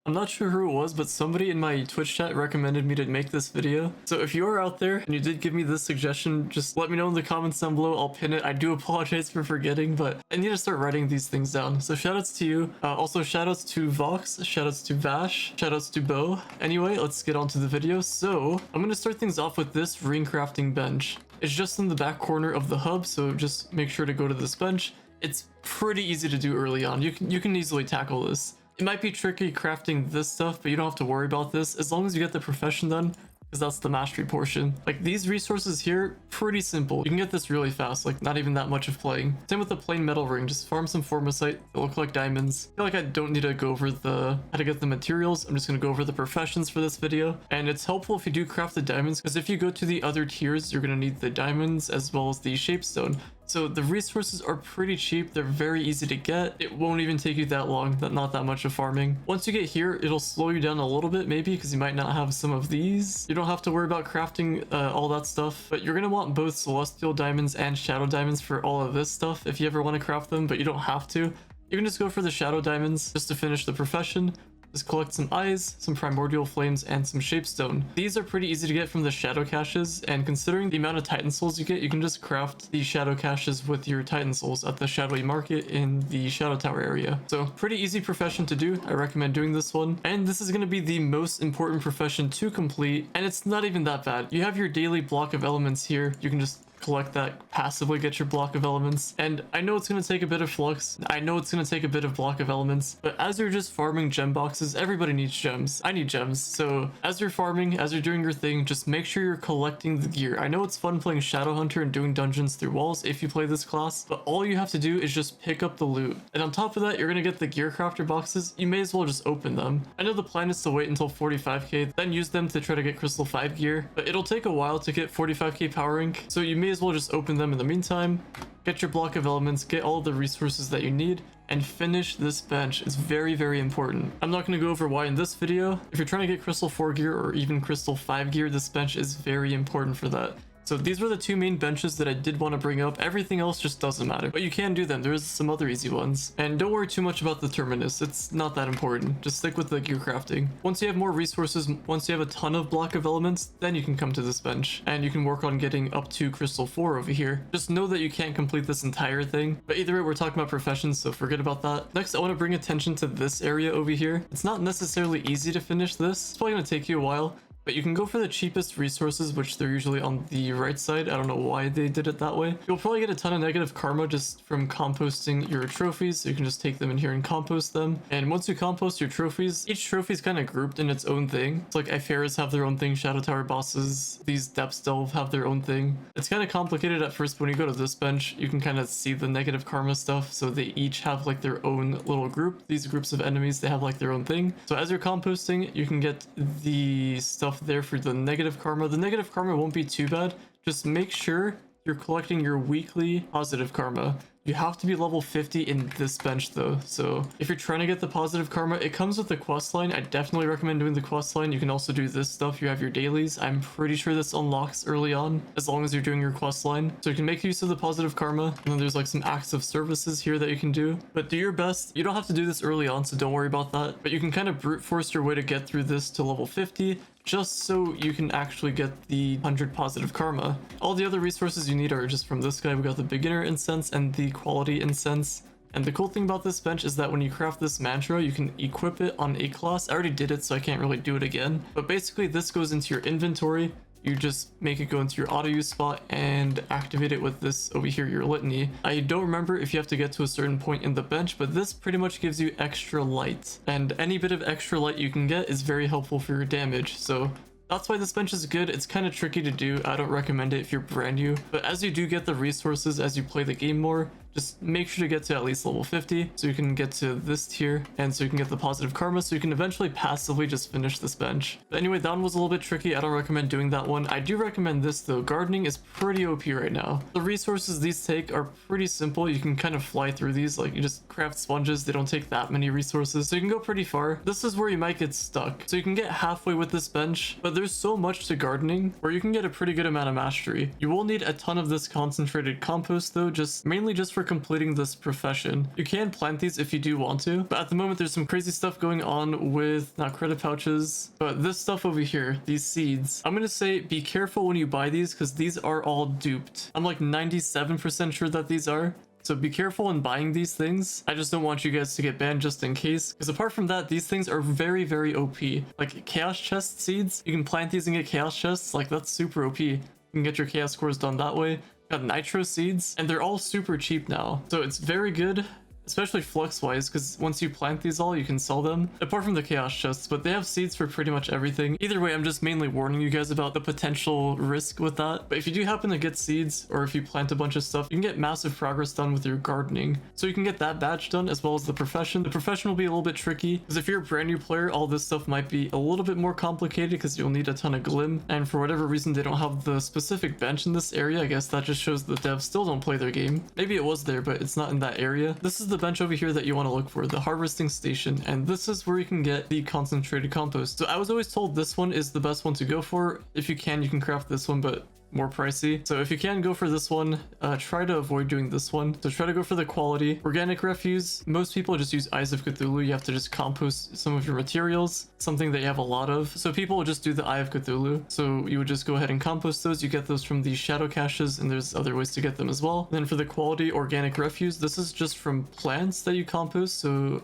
I'm not sure who it was, but somebody in my Twitch chat recommended me to make this video. So if you are out there and you did give me this suggestion, just let me know in the comments down below. I'll pin it. I do apologize for forgetting, but I need to start writing these things down. So shoutouts to you. Also shoutouts to Vox, shoutouts to Vash, shoutouts to Bo. Anyway, let's get on to the video. So I'm going to start things off with this ring crafting bench. It's just in the back corner of the hub, so just make sure to go to this bench. It's pretty easy to do early on. You can easily tackle this. It might be tricky crafting this stuff, but you don't have to worry about this as long as you get the profession done, because that's the mastery portion. Like these resources here, pretty simple. You can get this really fast, like not even that much of playing. Same with the plain metal ring, just farm some formosite, they'll look like diamonds. I feel like I don't need to go over how to get the materials. I'm just gonna go over the professions for this video. And it's helpful if you do craft the diamonds, because if you go to the other tiers, you're gonna need the diamonds as well as the shapestone. So the resources are pretty cheap, they're very easy to get. It won't even take you that long, not that much of farming. Once you get here, it'll slow you down a little bit maybe, because you might not have some of these. You don't have to worry about crafting all that stuff, but you're gonna want both celestial diamonds and shadow diamonds for all of this stuff if you ever want to craft them, but you don't have to. You can just go for the shadow diamonds just to finish the profession. Just collect some eyes, some primordial flames, and some shapestone. These are pretty easy to get from the shadow caches, and considering the amount of titan souls you get, you can just craft the shadow caches with your titan souls at the shadowy market in the shadow tower area. So pretty easy profession to do. I recommend doing this one, and this is going to be the most important profession to complete, and it's not even that bad. You have your daily block of elements here. You can just collect that, passively get your block of elements. And I know it's going to take a bit of flux. I know it's going to take a bit of block of elements, but as you're just farming gem boxes, everybody needs gems. I need gems. So as you're farming, as you're doing your thing, just make sure you're collecting the gear. I know it's fun playing Shadow Hunter and doing dungeons through walls if you play this class, but all you have to do is just pick up the loot. And on top of that, you're going to get the gear crafter boxes. You may as well just open them. I know the plan is to wait until 45k, then use them to try to get crystal 5 gear, but it'll take a while to get 45k power rank. So you may as well just open them in the meantime, get your block of elements, get all of the resources that you need, and finish this bench. It's very, very important. I'm not going to go over why in this video. If you're trying to get crystal 4 gear or even crystal 5 gear, this bench is very important for that. So these were the two main benches that I did want to bring up. Everything else just doesn't matter, but you can do them. There's some other easy ones. And don't worry too much about the terminus. It's not that important. Just stick with the gear crafting. Once you have more resources, once you have a ton of block of elements, then you can come to this bench and you can work on getting up to crystal 4 over here. Just know that you can't complete this entire thing, but either way, we're talking about professions, so forget about that. Next, I want to bring attention to this area over here. It's not necessarily easy to finish this. It's probably going to take you a while, but you can go for the cheapest resources, which they're usually on the right side. I don't know why they did it that way. You'll probably get a ton of negative karma just from composting your trophies. So you can just take them in here and compost them. And once you compost your trophies, each trophy is kind of grouped in its own thing. It's like Ifaras have their own thing, Shadow Tower bosses, these Depths Delve have their own thing. It's kind of complicated at first, but when you go to this bench, you can kind of see the negative karma stuff. So they each have like their own little group. These groups of enemies, they have like their own thing. So as you're composting, you can get the stuff there for the negative karma. The negative karma won't be too bad. Just make sure you're collecting your weekly positive karma. You have to be level 50 in this bench though. So if you're trying to get the positive karma, it comes with the quest line. I definitely recommend doing the quest line. You can also do this stuff. You have your dailies. I'm pretty sure this unlocks early on as long as you're doing your quest line. So you can make use of the positive karma. And then there's like some acts of services here that you can do. But do your best. You don't have to do this early on, so don't worry about that. But you can kind of brute force your way to get through this to level 50. Just so you can actually get the 100 positive karma. All the other resources you need are just from this guy. We got the beginner incense and the quality incense. And the cool thing about this bench is that when you craft this mantra, you can equip it on a class. I already did it, so I can't really do it again. But basically, this goes into your inventory. You just make it go into your auto use spot and activate it with this over here, your litany. I don't remember if you have to get to a certain point in the bench, but this pretty much gives you extra light. And any bit of extra light you can get is very helpful for your damage. So that's why this bench is good. It's kind of tricky to do. I don't recommend it if you're brand new, but as you do get the resources as you play the game more, just make sure to get to at least level 50 so you can get to this tier and so you can get the positive karma so you can eventually passively just finish this bench. But anyway, that one was a little bit tricky. I don't recommend doing that one. I do recommend this though. Gardening is pretty OP right now. The resources these take are pretty simple. You can kind of fly through these. Like you just craft sponges. They don't take that many resources, so you can go pretty far. This is where you might get stuck. So you can get halfway with this bench, but there's so much to gardening where you can get a pretty good amount of mastery. You will need a ton of this concentrated compost though, mainly just for completing this profession. You can plant these if you do want to, but at the moment there's some crazy stuff going on with not credit pouches, but this stuff over here, these seeds. I'm gonna say be careful when you buy these because these are all duped. I'm like 97% sure that these are. So be careful in buying these things. I just don't want you guys to get banned just in case. Because apart from that, these things are very, very OP. Like chaos chest seeds, you can plant these and get chaos chests. Like that's super OP. You can get your chaos cores done that way. Got nitro seeds, and they're all super cheap now. So it's very good. Especially flux wise, because once you plant these all, you can sell them. Apart from the chaos chests, but they have seeds for pretty much everything. Either way, I'm just mainly warning you guys about the potential risk with that. But if you do happen to get seeds, or if you plant a bunch of stuff, you can get massive progress done with your gardening. So you can get that badge done as well as the profession. The profession will be a little bit tricky, because if you're a brand new player, all this stuff might be a little bit more complicated because you'll need a ton of glim. And for whatever reason, they don't have the specific bench in this area. I guess that just shows the devs still don't play their game. Maybe it was there, but it's not in that area. This is the bench over here that you want to look for, the harvesting station, and this is where you can get the concentrated compost. So I was always told this one is the best one to go for. If you can craft this one, but more pricey. So if you can go for this one, try to avoid doing this one. So try to go for the quality. Organic refuse, most people just use Eyes of Cthulhu. You have to just compost some of your materials, something that you have a lot of. So people will just do the Eye of Cthulhu. So you would just go ahead and compost those. You get those from the shadow caches, and there's other ways to get them as well. And then for the quality organic refuse, this is just from plants that you compost. So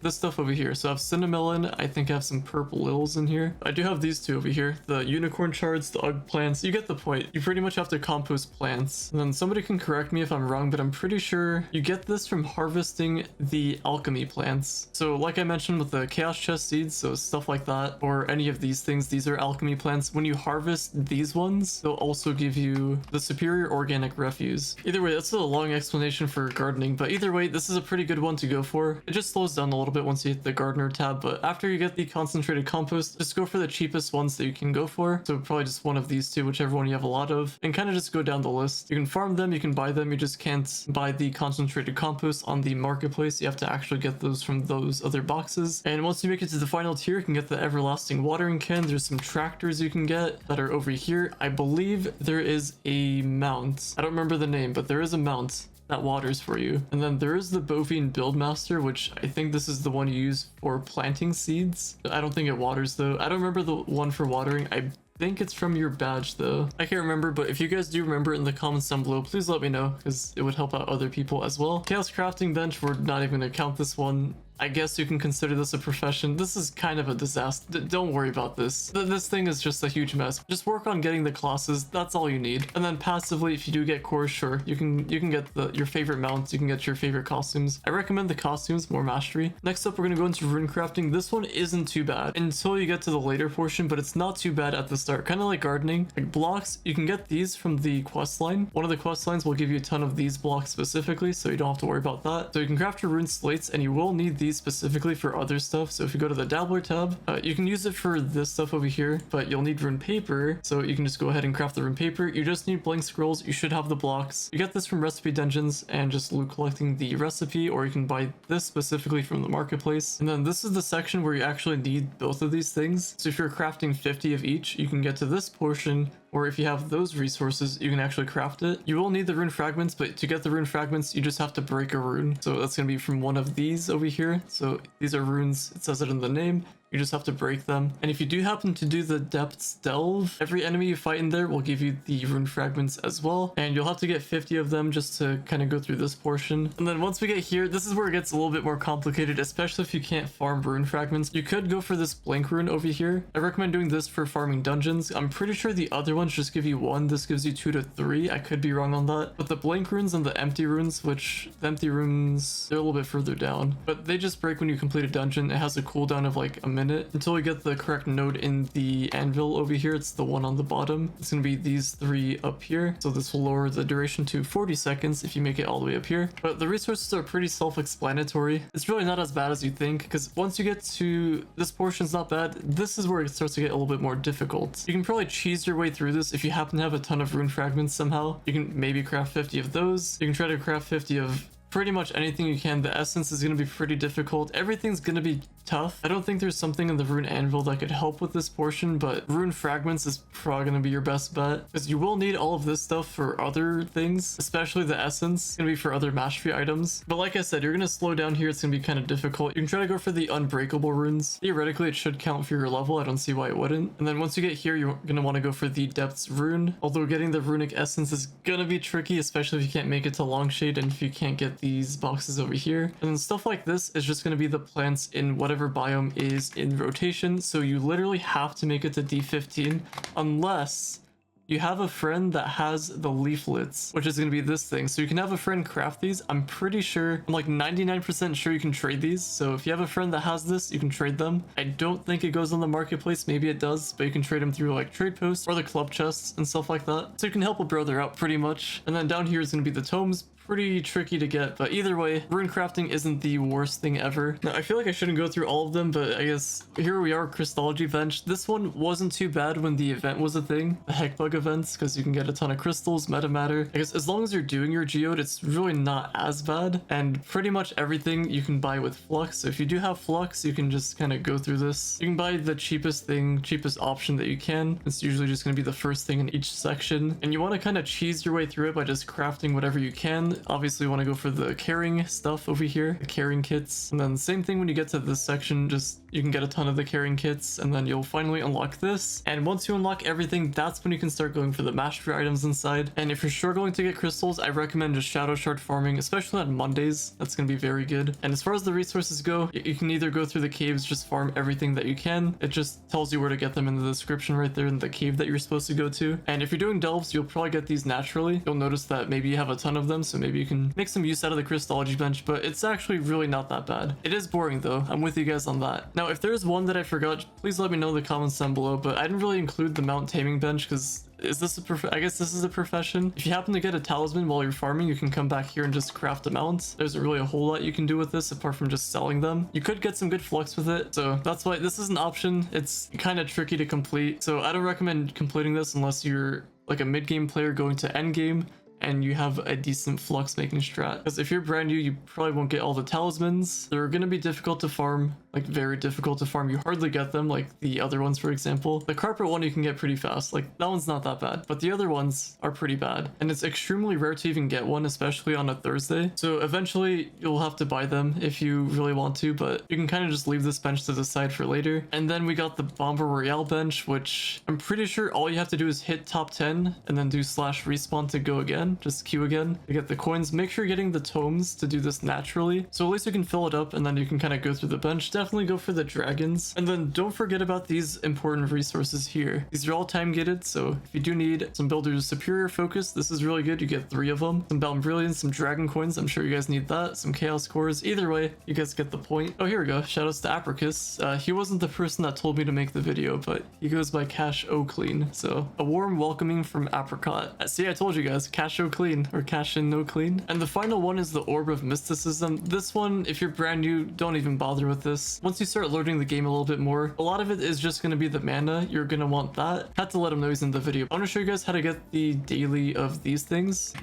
this stuff over here. So I have cinnamon, I think I have some purple lils in here. I do have these two over here, the unicorn shards, the UGG plants. You get the point. You pretty much have to compost plants. And then somebody can correct me if I'm wrong, but I'm pretty sure you get this from harvesting the alchemy plants. So like I mentioned with the chaos chest seeds, so stuff like that, or any of these things, these are alchemy plants. When you harvest these ones, they'll also give you the superior organic refuse. Either way, that's a long explanation for gardening, but either way, this is a pretty good one to go for. It just slows down a little bit once you hit the gardener tab, but after you get the concentrated compost, just go for the cheapest ones that you can go for. So probably just one of these two, whichever one you have a lot of, and kind of just go down the list. You can farm them, you can buy them, you just can't buy the concentrated compost on the marketplace. You have to actually get those from those other boxes. And once you make it to the final tier, you can get the everlasting watering can. There's some tractors you can get that are over here. I believe there is a mount. I don't remember the name, but there is a mount that waters for you. And then there is the bovine buildmaster, which I think this is the one you use for planting seeds. I don't think it waters though. I don't remember the one for watering. I think it's from your badge though. I can't remember, but if you guys do remember it in the comments down below, please let me know because it would help out other people as well. Chaos crafting bench, we're not even gonna count this one. I guess you can consider this a profession. This is kind of a disaster. Don't worry about this. This thing is just a huge mess. Just work on getting the classes. That's all you need. And then passively, if you do get cores, sure, you can get your favorite mounts. You can get your favorite costumes. I recommend the costumes, more mastery. Next up, we're gonna go into rune crafting. This one isn't too bad until you get to the later portion, but it's not too bad at the start. Kind of like gardening. Like blocks, you can get these from the quest line. One of the quest lines will give you a ton of these blocks specifically, so you don't have to worry about that. So you can craft your rune slates, and you will need these specifically for other stuff. So if you go to the dabbler tab, you can use it for this stuff over here, but you'll need rune paper, so you can just go ahead and craft the rune paper. You just need blank scrolls. You should have the blocks. You get this from recipe dungeons and just loot collecting the recipe, or you can buy this specifically from the marketplace. And then this is the section where you actually need both of these things. So if you're crafting 50 of each, you can get to this portion, or if you have those resources, you can actually craft it. You will need the rune fragments, but to get the rune fragments, you just have to break a rune. So that's going to be from one of these over here. So these are runes. It says it in the name. You just have to break them. And if you do happen to do the depths delve, every enemy you fight in there will give you the rune fragments as well. And you'll have to get 50 of them just to kind of go through this portion. And then once we get here, this is where it gets a little bit more complicated, especially if you can't farm rune fragments. You could go for this blank rune over here. I recommend doing this for farming dungeons. I'm pretty sure the other ones just give you 1. This gives you 2 to 3. I could be wrong on that. But the blank runes and the empty runes, which the empty runes, they're a little bit further down. But they just break when you complete a dungeon. It has a cooldown of like a minute until we get the correct node in the anvil over here. It's the one on the bottom. It's gonna be these 3 up here. So this will lower the duration to 40 seconds if you make it all the way up here. But the resources are pretty self-explanatory. It's really not as bad as you think, because once you get to this portion, it's not bad. This is where it starts to get a little bit more difficult. You can probably cheese your way through this if you happen to have a ton of rune fragments somehow. You can maybe craft 50 of those. You can try to craft 50 of pretty much anything you can. The essence is going to be pretty difficult. Everything's going to be tough. I don't think there's something in the rune anvil that could help with this portion, but rune fragments is probably going to be your best bet, because you will need all of this stuff for other things, especially the essence. It's going to be for other mastery items. But like I said, you're going to slow down here. It's going to be kind of difficult. You can try to go for the unbreakable runes. Theoretically, it should count for your level. I don't see why it wouldn't. And then once you get here, you're going to want to go for the depths rune. Although getting the runic essence is going to be tricky, especially if you can't make it to Longshade and if you can't get these boxes over here. And then stuff like this is just going to be the plants in whatever biome is in rotation. So you literally have to make it to D15 unless you have a friend that has the leaflets, which is going to be this thing. So you can have a friend craft these. I'm pretty sure, I'm like 99% sure you can trade these. So if you have a friend that has this, you can trade them. I don't think it goes on the marketplace. Maybe it does, but you can trade them through like trade posts or the club chests and stuff like that. So you can help a brother out pretty much. And then down here is going to be the tomes. Pretty tricky to get, but either way, rune crafting isn't the worst thing ever. Now, I feel like I shouldn't go through all of them, but I guess here we are, Crystology bench. This one wasn't too bad when the event was a thing, the heckbug events, because you can get a ton of crystals, metamatter. I guess as long as you're doing your geode, it's really not as bad, and pretty much everything you can buy with flux. So if you do have flux, you can just kind of go through this. You can buy the cheapest thing, cheapest option that you can. It's usually just going to be the first thing in each section, and you want to kind of cheese your way through it by just crafting whatever you can. Obviously you want to go for the carrying stuff over here, the carrying kits, and then same thing when you get to this section, just you can get a ton of the carrying kits, and then you'll finally unlock this. And once you unlock everything, that's when you can start going for the mastery items inside. And if you're struggling to get crystals, I recommend just shadow shard farming, especially on Mondays. That's going to be very good. And as far as the resources go, you can either go through the caves, just farm everything that you can. It just tells you where to get them in the description right there in the cave that you're supposed to go to. And if you're doing delves, you'll probably get these naturally. You'll notice that maybe you have a ton of them, so maybe you can make some use out of the Crystology bench, but it's actually really not that bad. It is boring though. I'm with you guys on that. Now, if there's one that I forgot, please let me know in the comments down below, but I didn't really include the mount taming bench because is this a I guess this is a profession. If you happen to get a talisman while you're farming, you can come back here and just craft a mount. There's really a whole lot you can do with this apart from just selling them. You could get some good flux with it, so that's why this is an option. It's kind of tricky to complete, so I don't recommend completing this unless you're like a mid-game player going to end game and you have a decent flux making strat, because if you're brand new, you probably won't get all the talismans. They're going to be difficult to farm, like very difficult to farm. You hardly get them like the other ones. For example, the carpet one you can get pretty fast, like that one's not that bad, but the other ones are pretty bad, and it's extremely rare to even get one, especially on a Thursday. So eventually you'll have to buy them if you really want to, but you can kind of just leave this bench to the side for later. And then we got the bomber royale bench, which I'm pretty sure all you have to do is hit top 10 and then do /respawn to go again. Just queue again to get the coins. Make sure you're getting the tomes to do this naturally, so at least you can fill it up, and then you can kind of go through the bench. Definitely go for the dragons, and then don't forget about these important resources here. These are all time gated, so if you do need some builders superior focus, this is really good. You get 3 of them. Some Balm Brilliance, some dragon coins, I'm sure you guys need that, some chaos cores. Either way, you guys get the point. Oh, here we go. Shoutouts to Apricus. He wasn't the person that told me to make the video, but he goes by Cash O'Clean, so a warm welcoming from Apricot. See, I told you guys, Cash O'Clean, or Cash in No Clean. And the final one is the Orb of Mysticism. This one, if you're brand new, don't even bother with this. Once you start learning the game a little bit more, a lot of it is just going to be the mana. You're going to want that. Had to let him know he's in the video. I want to show you guys how to get the daily of these things,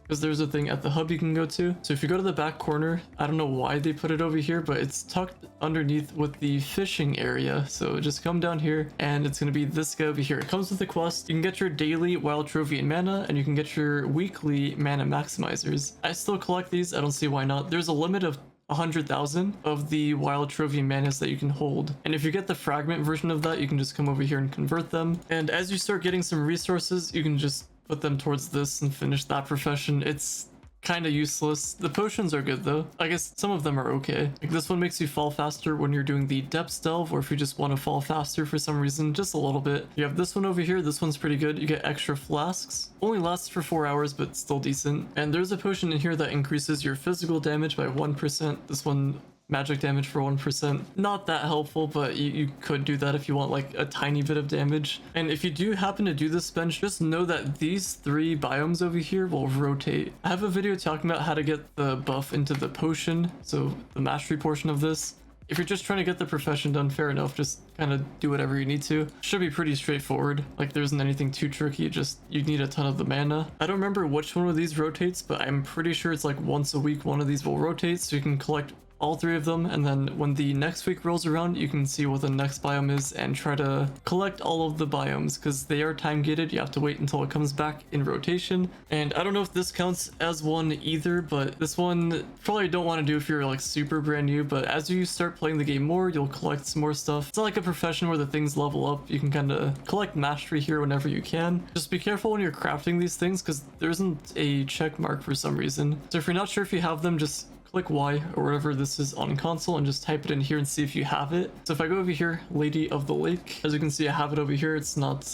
because there's a thing at the hub you can go to. So if you go to the back corner, I don't know why they put it over here, but it's tucked underneath with the fishing area. So just come down here and it's going to be this guy over here. It comes with the quest. You can get your daily wild trophy and mana, and you can get your weekly mana maximizers. I still collect these. I don't see why not. There's a limit of 100,000 of the wild trophy manas that you can hold, and if you get the fragment version of that, you can just come over here and convert them. And as you start getting some resources, you can just put them towards this and finish that profession. It's kind of useless. The potions are good though. I guess some of them are okay. Like this one makes you fall faster when you're doing the depths delve, or if you just want to fall faster for some reason, just a little bit. You have this one over here. This one's pretty good. You get extra flasks. Only lasts for 4 hours, but still decent. And there's a potion in here that increases your physical damage by 1%. This one, magic damage for 1%. Not that helpful, but you could do that if you want like a tiny bit of damage. And if you do happen to do this bench, just know that these 3 biomes over here will rotate. I have a video talking about how to get the buff into the potion, so the mastery portion of this. If you're just trying to get the profession done, fair enough, just kind of do whatever you need to. Should be pretty straightforward. Like there isn't anything too tricky, just you need a ton of the mana. I don't remember which one of these rotates, but I'm pretty sure it's like once a week one of these will rotate, so you can collect all three of them, and then when the next week rolls around, you can see what the next biome is and try to collect all of the biomes, because they are time gated. You have to wait until it comes back in rotation. And I don't know if this counts as one either, but this one probably don't want to do if you're like super brand new, but as you start playing the game more, you'll collect some more stuff. It's not like a profession where the things level up. You can kind of collect mastery here whenever you can. Just be careful when you're crafting these things, because there isn't a check mark for some reason. So if you're not sure if you have them, just click Y or whatever this is on console and just type it in here and see if you have it. So if I go over here, Lady of the Lake, as you can see, I have it over here. It's not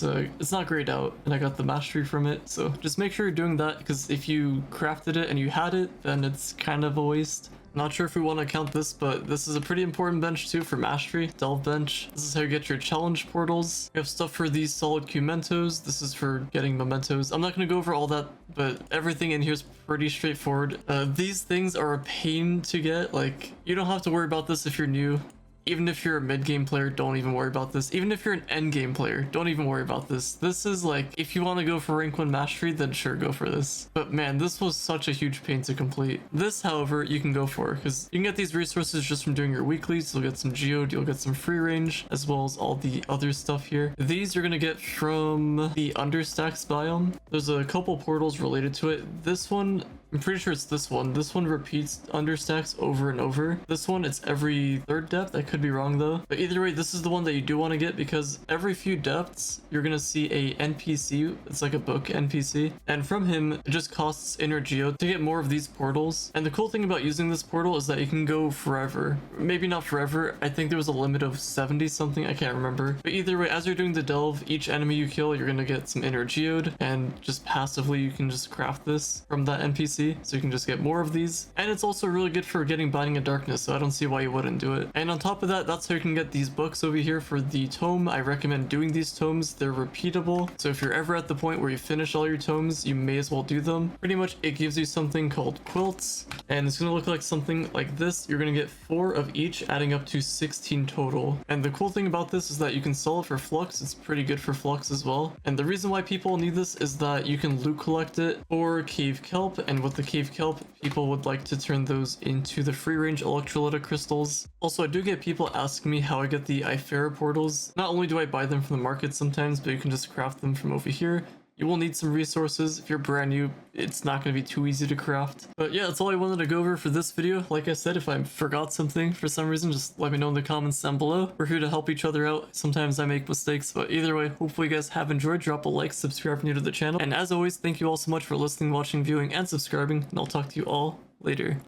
grayed out, and I got the mastery from it. So just make sure you're doing that, because if you crafted it and you had it, then it's kind of a waste. Not sure if we want to count this, but this is a pretty important bench too for mastery. Delve bench. This is how you get your challenge portals. You have stuff for these solid Q mementos. This is for getting mementos. I'm not going to go over all that, but everything in here is pretty straightforward. These things are a pain to get. Like, you don't have to worry about this if you're new. Even if you're a mid-game player, don't even worry about this. Even if you're an end-game player, don't even worry about this. This is like, if you want to go for rank 1 mastery, then sure, go for this. But man, this was such a huge pain to complete. This, however, you can go for, because you can get these resources just from doing your weeklies. You'll get some geode, you'll get some free range, as well as all the other stuff here. These you're going to get from the understacks biome. There's a couple portals related to it. This one, I'm pretty sure it's this one. This one repeats understacks over and over. This one, it's every 3rd depth. I could be wrong though. But either way, this is the one that you do want to get, because every few depths, you're going to see a NPC. It's like a book NPC. And from him, it just costs inner geode to get more of these portals. And the cool thing about using this portal is that you can go forever. Maybe not forever. I think there was a limit of 70 something. I can't remember. But either way, as you're doing the delve, each enemy you kill, you're going to get some inner geode. And just passively, you can just craft this from that NPC. So you can just get more of these. And it's also really good for getting Binding of Darkness, so I don't see why you wouldn't do it. And on top of that, that's how you can get these books over here for the tome. I recommend doing these tomes. They're repeatable. So if you're ever at the point where you finish all your tomes, you may as well do them. Pretty much it gives you something called quilts, and it's going to look like something like this. You're going to get 4 of each, adding up to 16 total. And the cool thing about this is that you can sell it for flux. It's pretty good for flux as well. And the reason why people need this is that you can loot collect it or cave kelp, and with the cave kelp, people would like to turn those into the free range electrolytic crystals. Also, I do get people asking me how I get the Ifera portals. Not only do I buy them from the market sometimes, but you can just craft them from over here. You will need some resources. If you're brand new, it's not going to be too easy to craft. But yeah, that's all I wanted to go over for this video. Like I said, if I forgot something for some reason, just let me know in the comments down below. We're here to help each other out. Sometimes I make mistakes, but either way, hopefully you guys have enjoyed. Drop a like, subscribe if you're new to the channel. And as always, thank you all so much for listening, watching, viewing, and subscribing. And I'll talk to you all later.